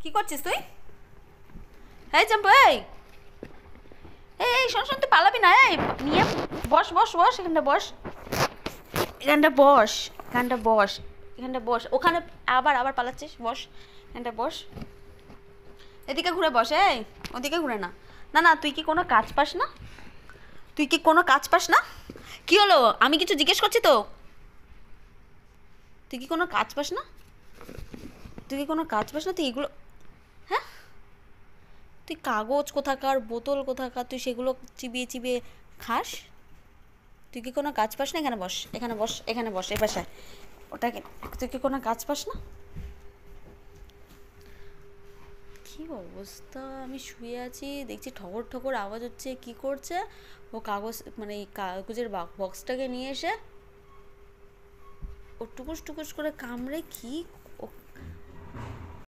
কি করছিস তুই? এই চম্পু, এই এই শোন শোন, তুই পালাবি না। এই নিয়ে বস বস বস, এখানটা বস, এখানটা বস, এখানটা বস, এখানটা বস। ওখানে আবার আবার পালাচ্ছিস, বস এখানটা বস। এদিকে ঘুরে বস, এই ওদিকে ঘুরে না। না না, তুই কি কোনো কাজ পাস না? তুই কি কোনো কাজ পাস না? কি হলো? আমি কিছু জিজ্ঞেস করছি তো। তুই কি কোনো কাজ পাস না? তুই কি কোনো কাজ পাস না? তুই এগুলো, হ্যাঁ, তুই কাগজ কোথাকার, বোতল কোথাকার, তুই সেগুলো চিবিয়ে চিবিয়ে খাস? তুই কি কোনো কাজ পাস না? এখানে বস, এখানে বস, এখানে বস, এ পাশে। ওটাকে, তুই কি কোনো কাজ পাস না? কি অবস্থা! আমি শুয়ে আছি, দেখছি ঠগর ঠগর আওয়াজ হচ্ছে, কি করছে ও? কাগজ মানে এই কাগজের বক্সটাকে নিয়ে এসে ও টুকুস টুকুস করে কামড়ে কি